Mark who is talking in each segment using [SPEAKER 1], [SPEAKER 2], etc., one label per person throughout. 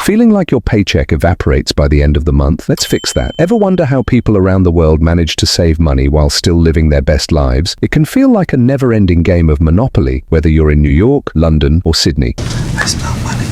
[SPEAKER 1] Feeling like your paycheck evaporates by the end of the month? Let's fix that. Ever wonder how people around the world manage to save money while still living their best lives? It can feel like a never-ending game of Monopoly, whether you're in New York, London, or Sydney.
[SPEAKER 2] There's no money.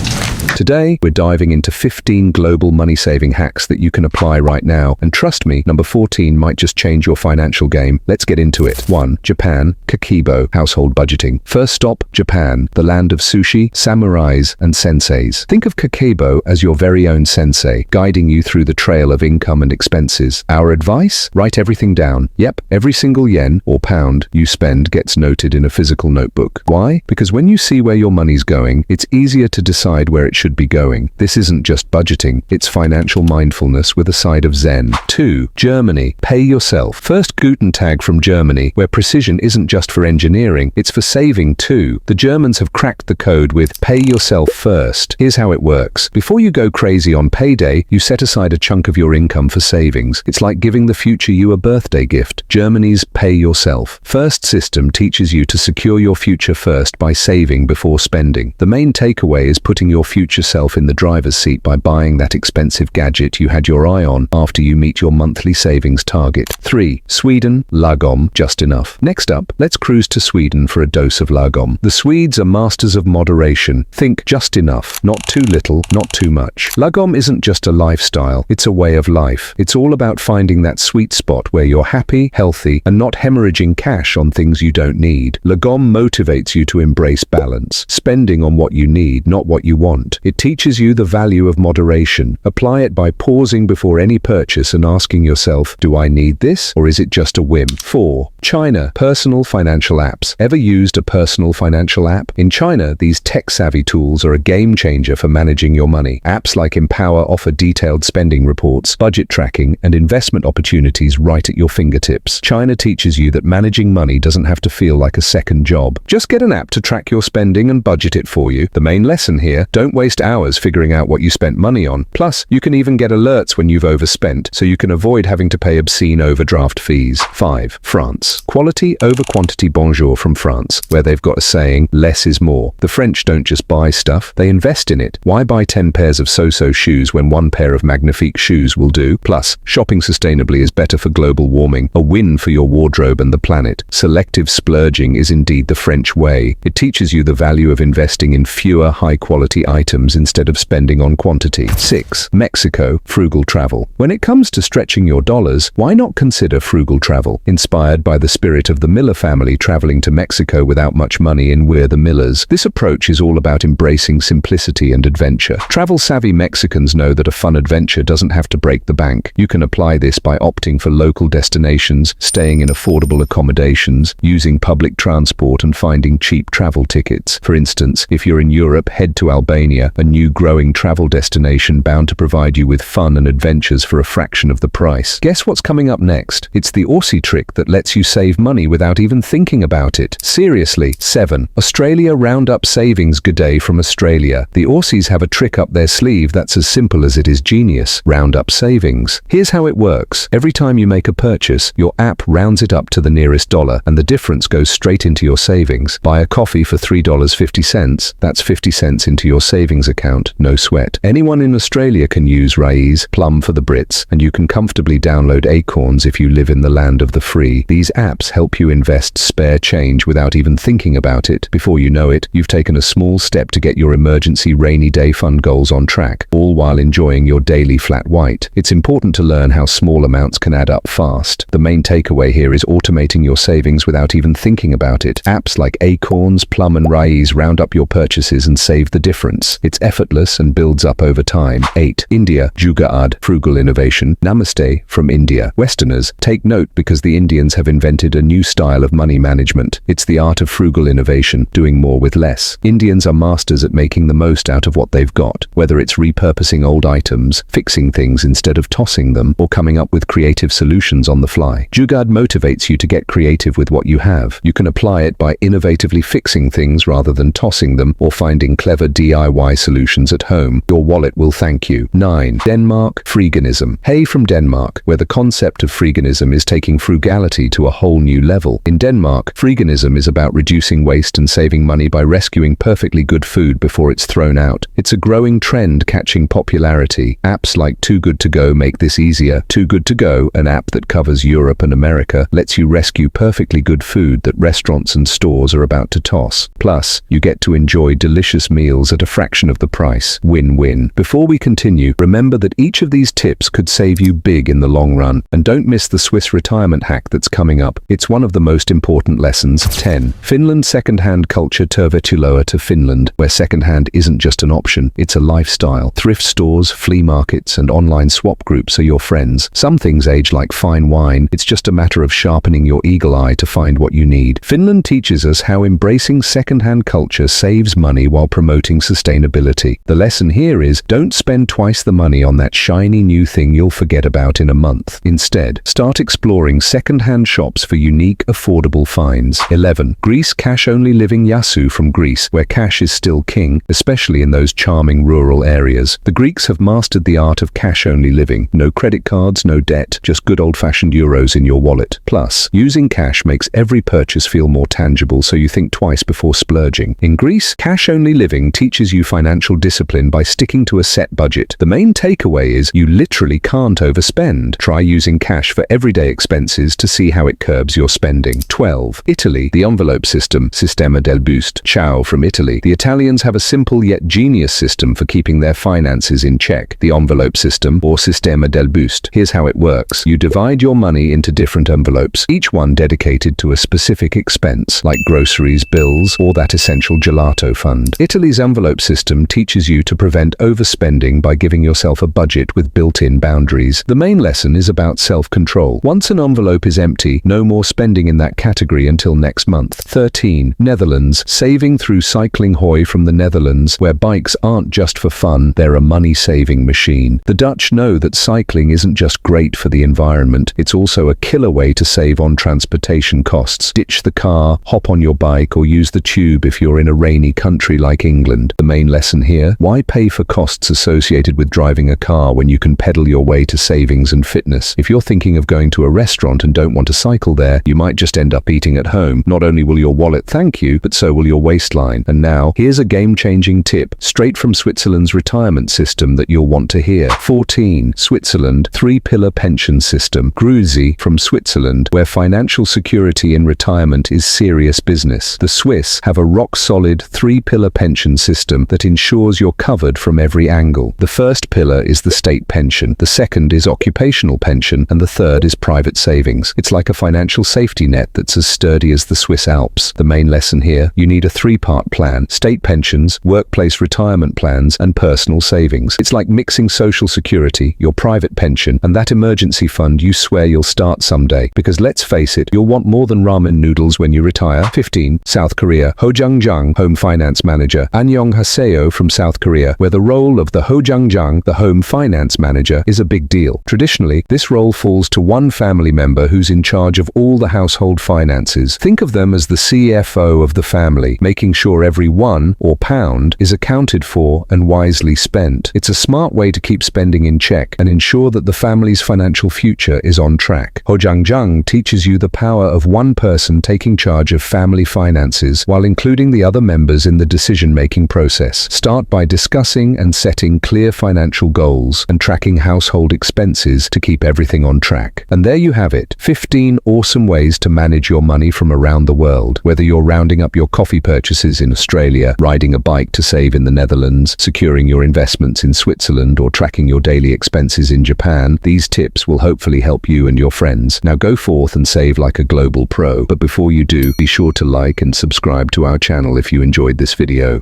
[SPEAKER 1] Today, we're diving into 15 global money-saving hacks that you can apply right now. And trust me, number 14 might just change your financial game. Let's get into it. 1. Japan, Kakeibo, household budgeting. First stop, Japan, the land of sushi, samurais, and senseis. Think of Kakeibo as your very own sensei, guiding you through the trail of income and expenses. Our advice? Write everything down. Yep, every single yen or pound you spend gets noted in a physical notebook. Why? Because when you see where your money's going, it's easier to decide where it should be going. This isn't just budgeting, it's financial mindfulness with a side of zen. 2. Germany, pay yourself. First, Guten Tag from Germany, where precision isn't just for engineering, it's for saving too. The Germans have cracked the code with pay yourself first. Here's how it works. Before you go crazy on payday, you set aside a chunk of your income for savings. It's like giving the future you a birthday gift. Germany's pay yourself first system teaches you to secure your future first by saving before spending. The main takeaway is putting your future self in the driver's seat by buying that expensive gadget you had your eye on after you meet your monthly savings target. 3. Sweden, Lagom, just enough. Next up, let's cruise to Sweden for a dose of Lagom. The Swedes are masters of moderation. Think just enough, not too little, not too much. Lagom isn't just a lifestyle, it's a way of life. It's all about finding that sweet spot where you're happy, healthy, and not hemorrhaging cash on things you don't need. Lagom motivates you to embrace balance, spending on what you need, not what you want. It teaches you the value of moderation. Apply it by pausing before any purchase and asking yourself, do I need this, or is it just a whim? 4. China, personal financial apps. Ever used a personal financial app? In China, these tech-savvy tools are a game changer for managing your money. Apps like Empower offer detailed spending reports, budget tracking, and investment opportunities right at your fingertips. China teaches you that managing money doesn't have to feel like a second job. Just get an app to track your spending and budget it for you. The main lesson here, don't waste hours figuring out what you spent money on. Plus, you can even get alerts when you've overspent, so you can avoid having to pay obscene overdraft fees. 5. France. Quality over quantity. Bonjour from France, where they've got a saying, less is more. The French don't just buy stuff, they invest in it. Why buy 10 pairs of so-so shoes when one pair of magnifique shoes will do? Plus, shopping sustainably is better for global warming, a win for your wardrobe and the planet. Selective splurging is indeed the French way. It teaches you the value of investing in fewer high-quality items instead of spending on quantity. 6. Mexico, frugal travel. When it comes to stretching your dollars, why not consider frugal travel? Inspired by the spirit of the Miller family traveling to Mexico without much money in We're the Millers, this approach is all about embracing simplicity and adventure. Travel-savvy Mexicans know that a fun adventure doesn't have to break the bank. You can apply this by opting for local destinations, staying in affordable accommodations, using public transport, and finding cheap travel tickets. For instance, if you're in Europe, head to Albania, a new growing travel destination bound to provide you with fun and adventures for a fraction of the price. Guess what's coming up next? It's the Aussie trick that lets you save money without even thinking about it. Seriously. 7. Australia Roundup Savings. Good day from Australia. The Aussies have a trick up their sleeve that's as simple as it is genius. Roundup Savings. Here's how it works. Every time you make a purchase, your app rounds it up to the nearest dollar, and the difference goes straight into your savings. Buy a coffee for $3.50, that's 50 cents into your savings account, no sweat. Anyone in Australia can use Raise, Plum for the Brits, and you can comfortably download Acorns if you live in the land of the free. These apps help you invest spare change without even thinking about it. Before you know it, you've taken a small step to get your emergency rainy day fund goals on track, all while enjoying your daily flat white. It's important to learn how small amounts can add up fast. The main takeaway here is automating your savings without even thinking about it. Apps like Acorns, Plum, and Raise round up your purchases and save the difference. It's effortless and builds up over time. 8. India, Jugaad, frugal innovation. Namaste from India. Westerners, take note because the Indians have invented a new style of money management. It's the art of frugal innovation, doing more with less. Indians are masters at making the most out of what they've got, whether it's repurposing old items, fixing things instead of tossing them, or coming up with creative solutions on the fly. Jugaad motivates you to get creative with what you have. You can apply it by innovatively fixing things rather than tossing them, or finding clever DIY solutions at home. Your wallet will thank you. 9. Denmark, Freeganism. Hey from Denmark, where the concept of freeganism is taking frugality to a whole new level. In Denmark, freeganism is about reducing waste and saving money by rescuing perfectly good food before it's thrown out. It's a growing trend catching popularity. Apps like Too Good To Go make this easier. Too Good To Go, an app that covers Europe and America, lets you rescue perfectly good food that restaurants and stores are about to toss. Plus, you get to enjoy delicious meals at a fraction of the price. Win-win. Before we continue, remember that each of these tips could save you big in the long run. And don't miss the Swiss retirement hack that's coming up. It's one of the most important lessons. 10. Finland's second-hand culture. Tervetuloa to Finland, where second-hand isn't just an option, it's a lifestyle. Thrift stores, flea markets, and online swap groups are your friends. Some things age like fine wine. It's just a matter of sharpening your eagle eye to find what you need. Finland teaches us how embracing second-hand culture saves money while promoting sustainability. The lesson here is, don't spend twice the money on that shiny new thing you'll forget about in a month. Instead, start exploring second-hand shops for unique, affordable finds. 11. Greece cash-only living. Yasu from Greece, where cash is still king, especially in those charming rural areas. The Greeks have mastered the art of cash-only living. No credit cards, no debt, just good old-fashioned euros in your wallet. Plus, using cash makes every purchase feel more tangible, so you think twice before splurging. In Greece, cash-only living teaches you financial discipline by sticking to a set budget. The main takeaway is you literally can't overspend. Try using cash for everyday expenses to see how it curbs your spending. 12. Italy, the envelope system, Sistema del Busto. Ciao from Italy. The Italians have a simple yet genius system for keeping their finances in check. The envelope system, or Sistema del Busto. Here's how it works. You divide your money into different envelopes, each one dedicated to a specific expense, like groceries, bills, or that essential gelato fund. Italy's envelope system teaches you to prevent overspending by giving yourself a budget with built-in boundaries. The main lesson is about self-control. Once an envelope is empty, no more spending in that category until next month. 13. Netherlands. Saving through cycling. Hoy from the Netherlands, where bikes aren't just for fun, they're a money-saving machine. The Dutch know that cycling isn't just great for the environment, it's also a killer way to save on transportation costs. Ditch the car, hop on your bike, or use the tube if you're in a rainy country like England. The main lesson here, why pay for costs associated with driving a car when you can pedal your way to savings and fitness? If you're thinking of going to a restaurant and don't want to cycle there, you might just end up eating at home. Not only will your wallet thank you, but so will your waistline. And now, here's a game-changing tip, straight from Switzerland's retirement system that you'll want to hear. 14. Switzerland, three-pillar pension system. Grüezi from Switzerland, where financial security in retirement is serious business. The Swiss have a rock-solid three-pillar pension system that ensures you're covered from every angle. The first pillar is the state pension, the second is occupational pension, and the third is private savings. It's like a financial safety net that's as sturdy as the Swiss Alps. The main lesson here, you need a three-part plan: state pensions, workplace retirement plans, and personal savings. It's like mixing social security, your private pension, and that emergency fund you swear you'll start someday. Because let's face it, you'll want more than ramen noodles when you retire. 15. South Korea. Hojangjang, Home Finance Manager. Annyeonghaseyo from South Korea, where the role of the Hojangjang, the Home Finance Manager, is a big deal. Traditionally, this role falls to one family member who's in charge of all the household finances. Think of them as the CFO of the family, making sure every won or pound is accounted for and wisely spent. It's a smart way to keep spending in check and ensure that the family's financial future is on track. Hojangjang teaches you the power of one person taking charge of family finances while including the other members in the decision-making process. Start by discussing and setting clear financial goals and tracking household expenses to keep everything on track. And there you have it, 15 awesome ways to manage your money from around the world. Whether you're rounding up your coffee purchases in Australia, riding a bike to save in the Netherlands, securing your investments in Switzerland, or tracking your daily expenses in Japan, these tips will hopefully help you and your friends. Now go forth and save like a global pro. But before you do, be sure to like and subscribe to our channel if you enjoyed this video.